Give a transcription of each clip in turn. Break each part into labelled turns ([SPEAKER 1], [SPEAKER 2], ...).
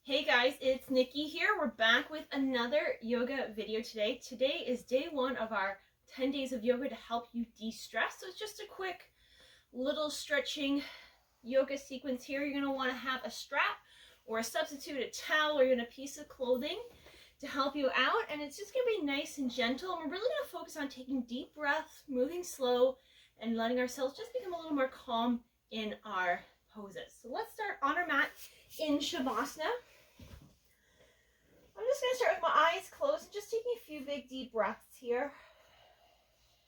[SPEAKER 1] Hey guys, it's Nikki here. We're back with another yoga video today. Today is day one of our 10 days of yoga to help you de-stress. So it's just a quick little stretching yoga sequence here. You're going to want to have a strap or a substitute, a towel, or even a piece of clothing to help you out. And it's just going to be nice and gentle. And we're really going to focus on taking deep breaths, moving slow, and letting ourselves just become a little more calm in our poses. So let's start on our mat in Shavasana. I'm just going to start with my eyes closed and just taking a few big deep breaths here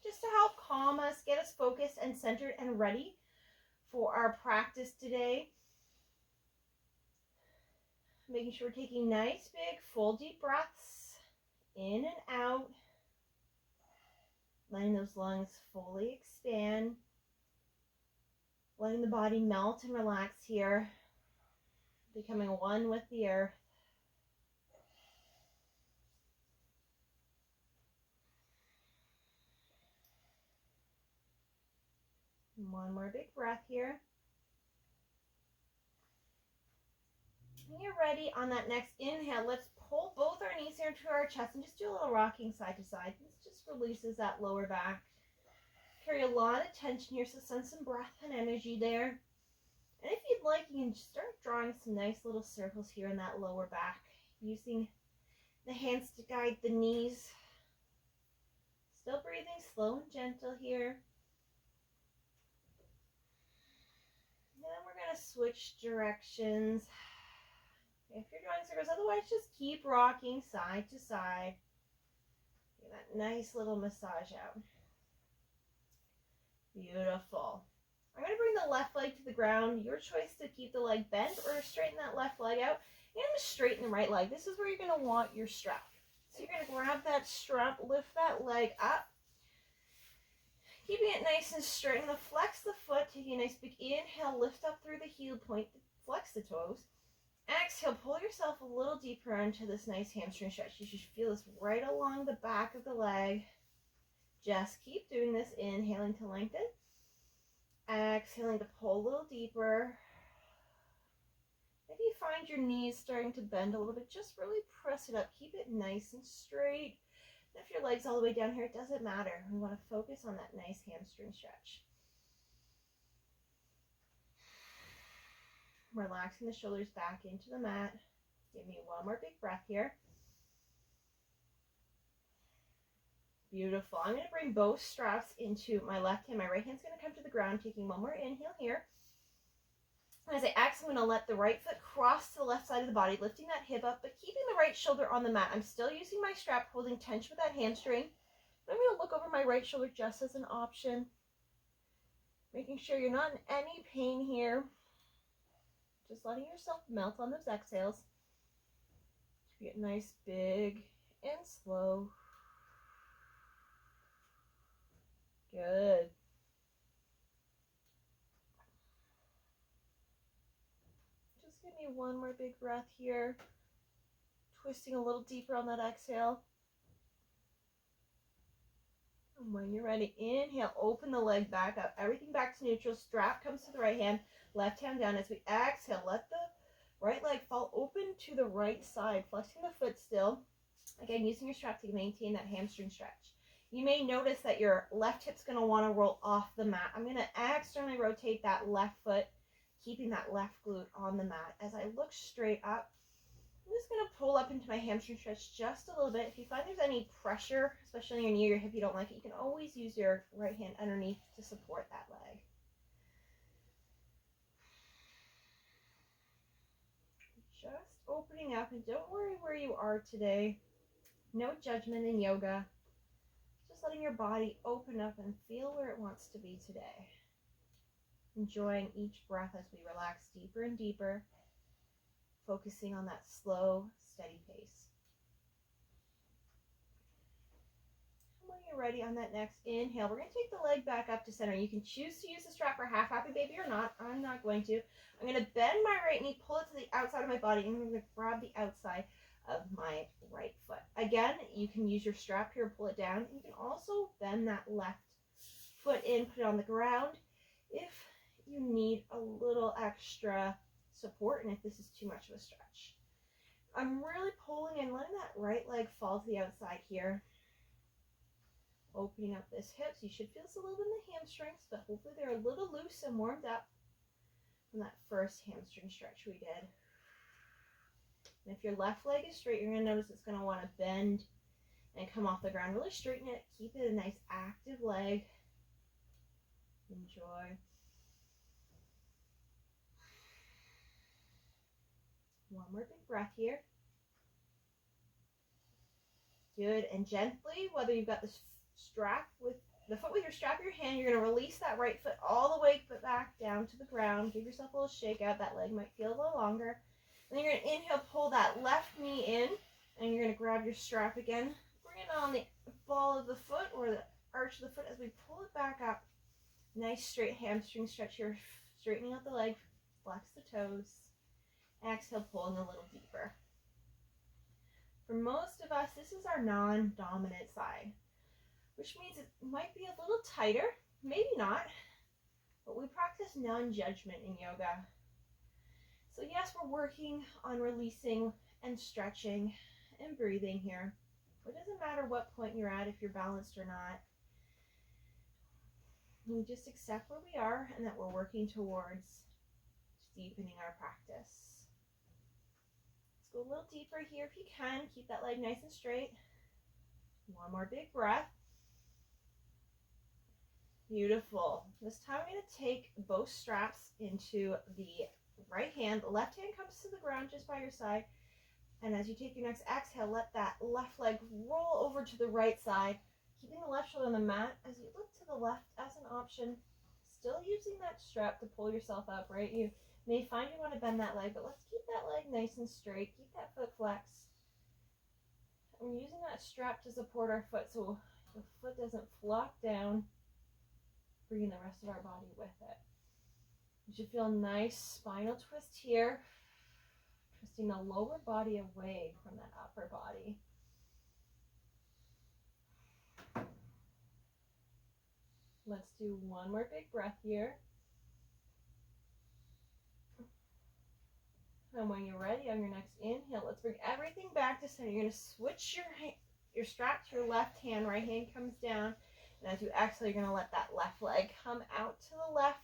[SPEAKER 1] just to help calm us, get us focused and centered and ready for our practice today. Making sure we're taking nice big full deep breaths in and out, letting those lungs fully expand, letting the body melt and relax here, becoming one with the earth. One more big breath here. When you're ready on that next inhale, let's pull both our knees here to our chest and just do a little rocking side to side. This just releases that lower back. Carry a lot of tension here, so send some breath and energy there. And if you'd like, you can start drawing some nice little circles here in that lower back, using the hands to guide the knees. Still breathing slow and gentle here. And then we're going to switch directions. If you're drawing circles, otherwise just keep rocking side to side. Get that nice little massage out. Beautiful. I'm going to bring the left leg to the ground. Your choice to keep the leg bent or straighten that left leg out. And I'm going to straighten the right leg. This is where you're going to want your strap. So you're going to grab that strap, lift that leg up. Keeping it nice and straight. I'm going to flex the foot, taking a nice big inhale, lift up through the heel point, flex the toes. Exhale, pull yourself a little deeper into this nice hamstring stretch. You should feel this right along the back of the leg. Just keep doing this, inhaling to lengthen. Exhaling to pull a little deeper. If you find your knees starting to bend a little bit, just really press it up. Keep it nice and straight. And if your leg's all the way down here, it doesn't matter. We want to focus on that nice hamstring stretch. Relaxing the shoulders back into the mat. Give me one more big breath here. Beautiful. I'm going to bring both straps into my left hand. My right hand's going to come to the ground, taking one more inhale here. As I exhale, I'm going to let the right foot cross to the left side of the body, lifting that hip up, but keeping the right shoulder on the mat. I'm still using my strap, holding tension with that hamstring. I'm going to look over my right shoulder just as an option, making sure you're not in any pain here. Just letting yourself melt on those exhales. Keep it nice, big, and slow. Good. Just give me one more big breath here. Twisting a little deeper on that exhale. And when you're ready, inhale, open the leg back up. Everything back to neutral. Strap comes to the right hand. Left hand down. As we exhale, let the right leg fall open to the right side, flexing the foot still. Again, using your strap to maintain that hamstring stretch. You may notice that your left hip's going to want to roll off the mat. I'm going to externally rotate that left foot, keeping that left glute on the mat. As I look straight up, I'm just going to pull up into my hamstring stretch just a little bit. If you find there's any pressure, especially on your knee or your hip, you don't like it, you can always use your right hand underneath to support that leg. Just opening up, and don't worry where you are today. No judgment in yoga. Just letting your body open up and feel where it wants to be today. Enjoying each breath as we relax deeper and deeper, focusing on that slow, steady pace. And when you're ready on that next inhale, we're going to take the leg back up to center. You can choose to use the strap for half happy baby or not. I'm not going to. I'm going to bend my right knee, pull it to the outside of my body, and I'm going to grab the outside of my right foot. Again, you can use your strap here, pull it down. You can also bend that left foot in, put it on the ground if you need a little extra support and if this is too much of a stretch. I'm really pulling and letting that right leg fall to the outside here. Opening up this hips. You should feel this a little bit in the hamstrings, but hopefully they're a little loose and warmed up from that first hamstring stretch we did. And if your left leg is straight, you're going to notice it's going to want to bend and come off the ground. Really straighten it. Keep it a nice active leg. Enjoy. One more big breath here. Good. And gently, whether you've got this strap with the foot with your strap in your hand, you're going to release that right foot all the way back down to the ground. Give yourself a little shake out. That leg might feel a little longer. And then you're going to inhale, pull that left knee in, and you're going to grab your strap again. Bring it on the ball of the foot or the arch of the foot as we pull it back up. Nice straight hamstring stretch here. Straightening out the leg, flex the toes. Exhale, pulling a little deeper. For most of us, this is our non-dominant side, which means it might be a little tighter, maybe not, but we practice non-judgment in yoga. So yes, we're working on releasing and stretching and breathing here. It doesn't matter what point you're at, if you're balanced or not. We just accept where we are and that we're working towards deepening our practice. Let's go a little deeper here if you can. Keep that leg nice and straight. One more big breath. Beautiful. This time I'm going to take both straps into the right hand. The left hand comes to the ground just by your side. And as you take your next exhale, let that left leg roll over to the right side, keeping the left shoulder on the mat as you look to the left as an option. Still using that strap to pull yourself up, right? You may find you want to bend that leg, but let's keep that leg nice and straight. Keep that foot flexed. And we're using that strap to support our foot so the foot doesn't flop down, bringing the rest of our body with it. You should feel a nice spinal twist here, twisting the lower body away from that upper body. Let's do one more big breath here. And when you're ready on your next inhale, let's bring everything back to center. You're going to switch your strap to your left hand. Right hand comes down. And as you exhale, you're going to let that left leg come out to the left.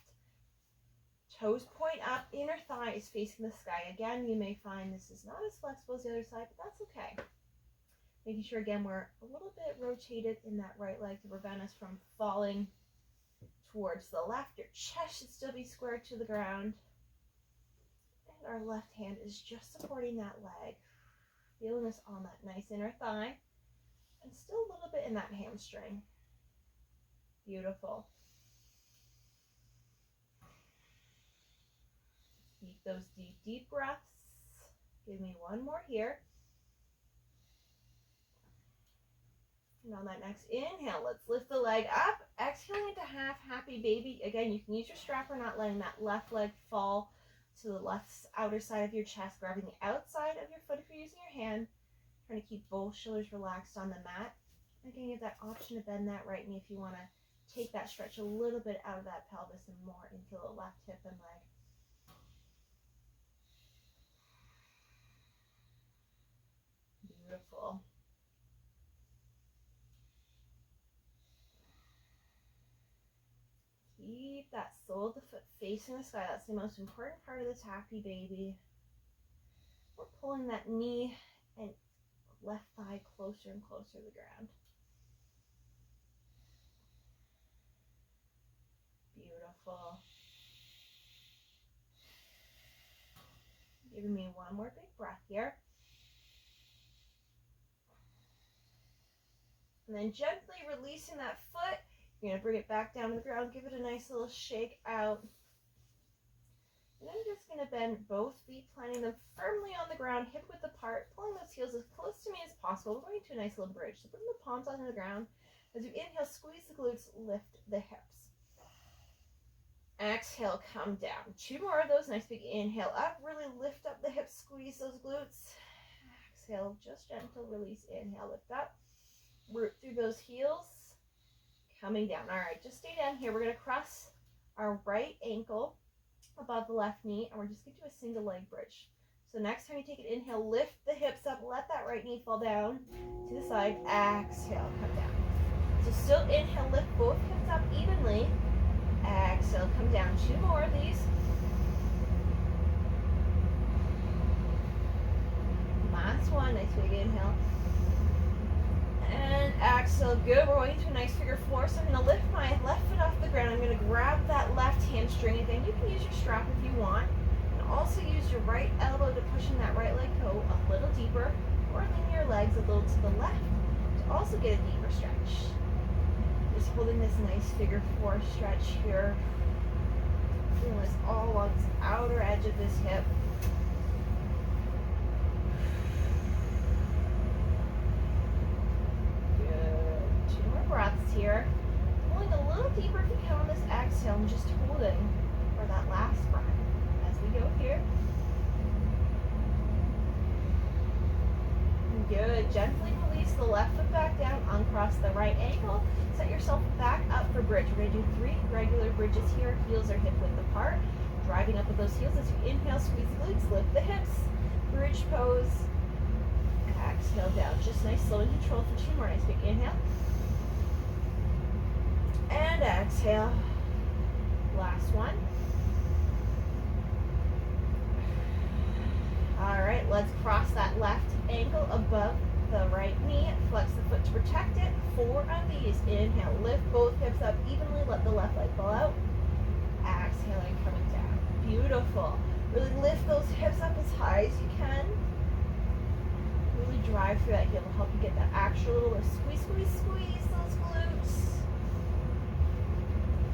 [SPEAKER 1] Toes point up, inner thigh is facing the sky. Again, you may find this is not as flexible as the other side, but that's okay. Making sure, again, we're a little bit rotated in that right leg to prevent us from falling towards the left. Your chest should still be square to the ground. And our left hand is just supporting that leg. Feeling this on that nice inner thigh. And still a little bit in that hamstring. Beautiful. Keep those deep, deep breaths. Give me one more here. And on that next inhale, let's lift the leg up. Exhaling into half happy baby. Again, you can use your strap or not, letting that left leg fall to the left outer side of your chest, grabbing the outside of your foot if you're using your hand. Trying to keep both shoulders relaxed on the mat. Again, you have that option to bend that right knee if you want to take that stretch a little bit out of that pelvis and more into the left hip and leg. Beautiful. Keep that sole of the foot facing the sky. That's the most important part of this happy baby. We're pulling that knee and left thigh closer and closer to the ground. Beautiful. Giving me one more big breath here. And then gently releasing that foot. You're going to bring it back down to the ground. Give it a nice little shake out. And I'm just going to bend both feet, planting them firmly on the ground, hip width apart, pulling those heels as close to me as possible. We're going to a nice little bridge. So bring the palms onto the ground. As you inhale, squeeze the glutes, lift the hips. Exhale, come down. Two more of those. Nice big inhale up. Really lift up the hips, squeeze those glutes. Exhale, just gentle release. Inhale, lift up. Root through those heels. Coming down. All right, just stay down here. We're going to cross our right ankle above the left knee, and we're just going to do a single leg bridge. So next time you take an inhale, lift the hips up, let that right knee fall down to the side. Exhale, come down. So still inhale, lift both hips up evenly. Exhale, come down. 2 more of these. Last one, nice big inhale. And exhale, good. We're going to a nice figure 4. So I'm going to lift my left foot off the ground. I'm going to grab that left hamstring. Again, you can use your strap if you want. And also use your right elbow to push in that right leg toe a little deeper, or lean your legs a little to the left to also get a deeper stretch. Just holding this nice figure 4 stretch here. Feeling this all along this outer edge of this hip. Good. 2 more breaths here. Pulling a little deeper if you can on this exhale and just holding for that last breath as we go here. Good. Gently release the left foot back down, uncross the right ankle. Set yourself back up for bridge. We're going to do 3 regular bridges here. Heels are hip width apart. Driving up with those heels as you inhale, squeeze the glutes, lift the hips. Bridge pose. Exhale down. Just nice, slow and control for 2 more. Nice big inhale. And exhale. Last one. All right, let's cross that left ankle above the right knee. Flex the foot to protect it. 4 of these. Inhale, lift both hips up evenly. Let the left leg fall out. Exhaling, coming down. Beautiful. Really lift those hips up as high as you can. Really drive through that heel to help you get that actual little lift. Squeeze, squeeze, squeeze those glutes.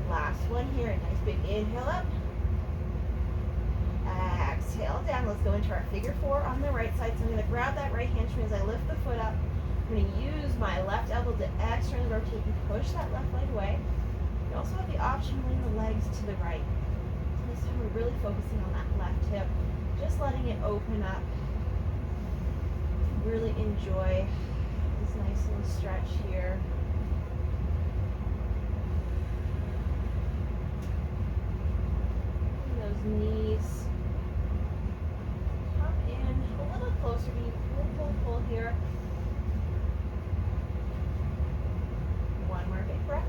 [SPEAKER 1] Last one here. Nice big inhale up. Exhale down. Let's go into our figure 4 on the right side. So I'm going to grab that right hamstring as I lift the foot up. I'm going to use my left elbow to externally rotate and push that left leg away. You also have the option to lean the legs to the right. This time we're really focusing on that left hip, just letting it open up. Really enjoy this nice little stretch here. And those knees come in a little closer to you. Pull here. One more big breath.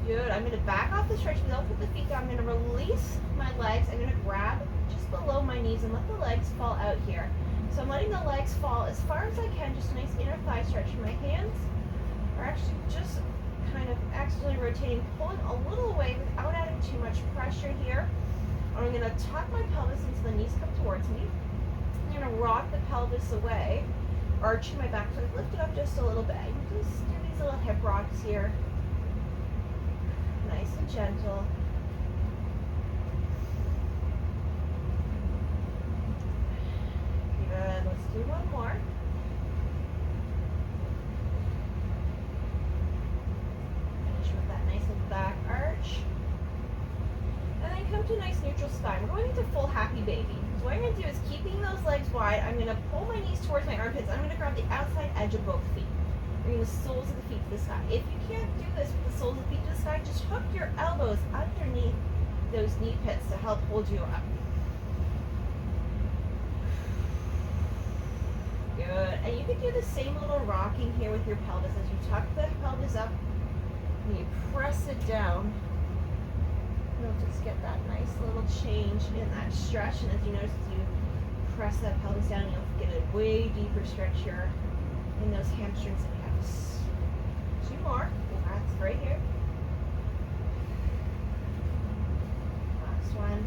[SPEAKER 1] Good. I'm going to back off the stretch. Don't put the feet down. I'm going to release my legs. I'm going to grab just below my knees and let the legs fall out here. So I'm letting the legs fall as far as I can. Just a nice inner thigh stretch. My hands are actually just kind of externally rotating, pulling a little away without adding too much pressure here. I'm going to tuck my pelvis until the knees come towards me. I'm going to rock the pelvis away, arching my back. So I've lifted up just a little bit. Just do these little hip rocks here. Nice and gentle. Good. Let's do one more. Finish with that nice little back arch. And then come to a nice neutral spine. We're going into full happy baby. So what I'm going to do is, keeping those legs wide, I'm going to pull my knees towards my armpits. I'm going to grab the outside edge of both feet. Bring the soles of the feet to the sky. If you can't do this with the soles of the feet to the sky, just hook your elbows underneath those knee pits to help hold you up. Good. And you can do the same little rocking here with your pelvis as you tuck the pelvis up and you press it down. You'll just get that nice little change in that stretch. And as you notice, as you press that pelvis down, you'll get a way deeper stretch here in those hamstrings and hips. 2 more. That's right here. Last one.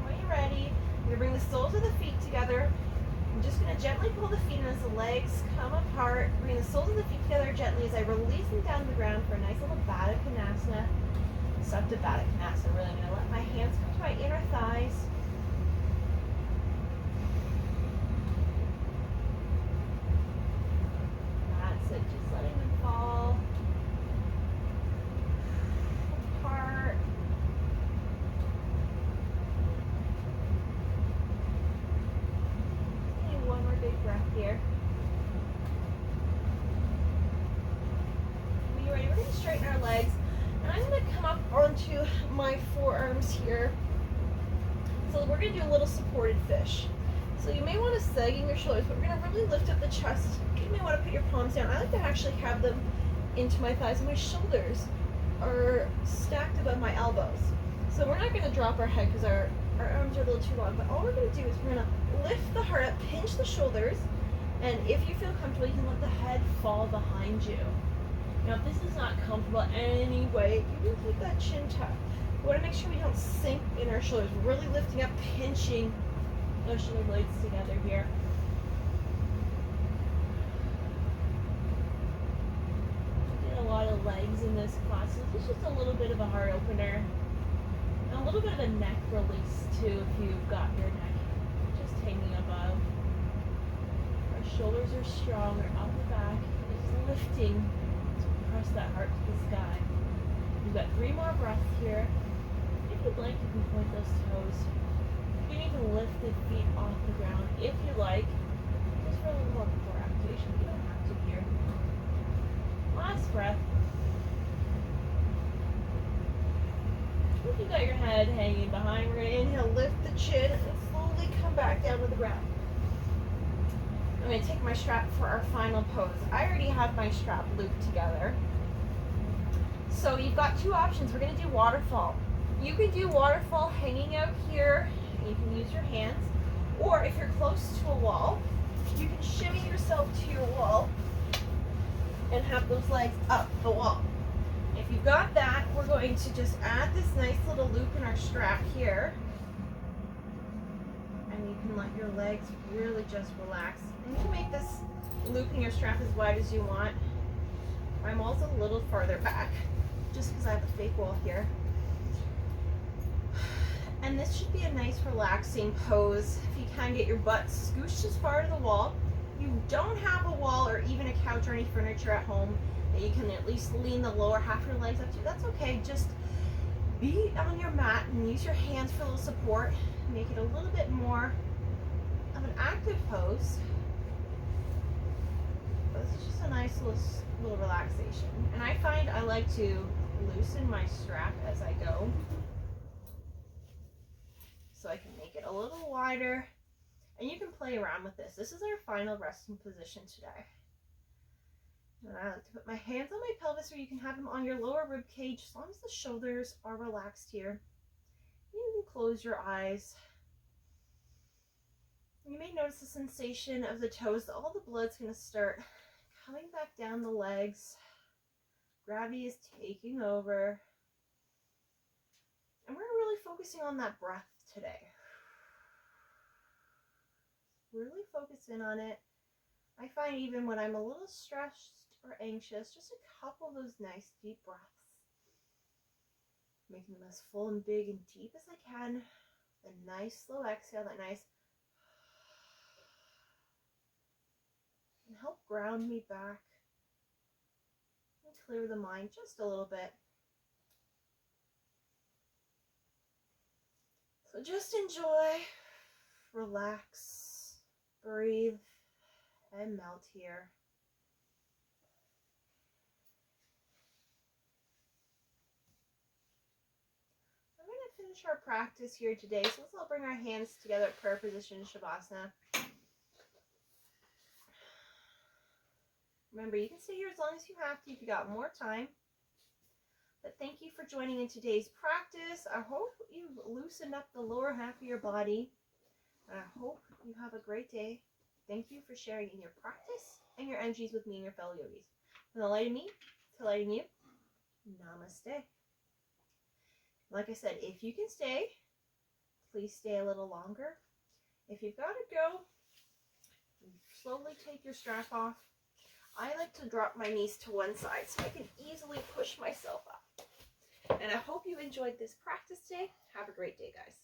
[SPEAKER 1] When you're ready, you're going to bring the soles of the feet together. I'm just going to gently pull the feet in as the legs come apart. Bring the soles of the feet together gently as I release them down to the ground for a nice little Baddha Konasana. Supta Baddha Konasana. Really, I'm going to let my hands come to my inner thighs. That's it. Just letting them fall apart. One more big breath here. When you're ready, we're going to straighten our legs. And I'm going to my forearms here. So we're going to do a little supported fish. So you may want to sag in your shoulders, but we're going to really lift up the chest. You may want to put your palms down. I like to actually have them into my thighs, and my shoulders are stacked above my elbows. So we're not going to drop our head because our arms are a little too long, but all we're going to do is we're going to lift the heart up, pinch the shoulders, and if you feel comfortable, you can let the head fall behind you. Now, if this is not comfortable anyway, you can keep that chin tucked. We want to make sure we don't sink in our shoulders. We're really lifting up, pinching those shoulder blades together here. We did a lot of legs in this class, so this is just a little bit of a heart opener. And a little bit of a neck release too if you've got your neck just hanging above. Our shoulders are strong, our upper back is lifting to press that heart to the sky. We've got 3 more breaths here. If you'd like, you can point those toes. You can even lift the feet off the ground if you like, just for a little more core activation. You don't have to here. Last breath. If you got your head hanging behind, we're going to inhale, lift the chin, and slowly come back down to the ground. I'm going to take my strap for our final pose. I already have my strap looped together. So you've got 2 options. We're going to do waterfall. You can do waterfall hanging out here. You can use your hands. Or if you're close to a wall, you can shimmy yourself to your wall and have those legs up the wall. If you've got that, we're going to just add this nice little loop in our strap here. And you can let your legs really just relax. And you can make this loop in your strap as wide as you want. I'm also a little farther back, just because I have a fake wall here. And this should be a nice relaxing pose. If you can get your butt scooched as far to the wall. You don't have a wall or even a couch or any furniture at home that you can at least lean the lower half of your legs up to. That's okay. Just be on your mat and use your hands for a little support. Make it a little bit more of an active pose. But this is just a nice little relaxation. And I find I like to loosen my strap as I go, so I can make it a little wider. And you can play around with this. This is our final resting position today. And I like to put my hands on my pelvis, or you can have them on your lower rib cage as long as the shoulders are relaxed here. You can close your eyes. You may notice the sensation of the toes. All the blood's going to start coming back down the legs. Gravity is taking over. And we're really focusing on that breath today. Really focus in on it. I find even when I'm a little stressed or anxious, just a couple of those nice deep breaths. Making them as full and big and deep as I can. A nice slow exhale, that nice. And help ground me back. And clear the mind just a little bit. So just enjoy, relax, breathe, and melt here. I'm going to finish our practice here today, so let's all bring our hands together at prayer position, Shavasana. Remember, you can stay here as long as you have to if you got more time. But thank you for joining in today's practice. I hope you've loosened up the lower half of your body. And I hope you have a great day. Thank you for sharing in your practice and your energies with me and your fellow yogis. From the light of me to light in you, namaste. Like I said, if you can stay, please stay a little longer. If you've got to go, slowly take your strap off. I like to drop my knees to one side so I can easily push myself up. And I hope you enjoyed this practice today. Have a great day, guys.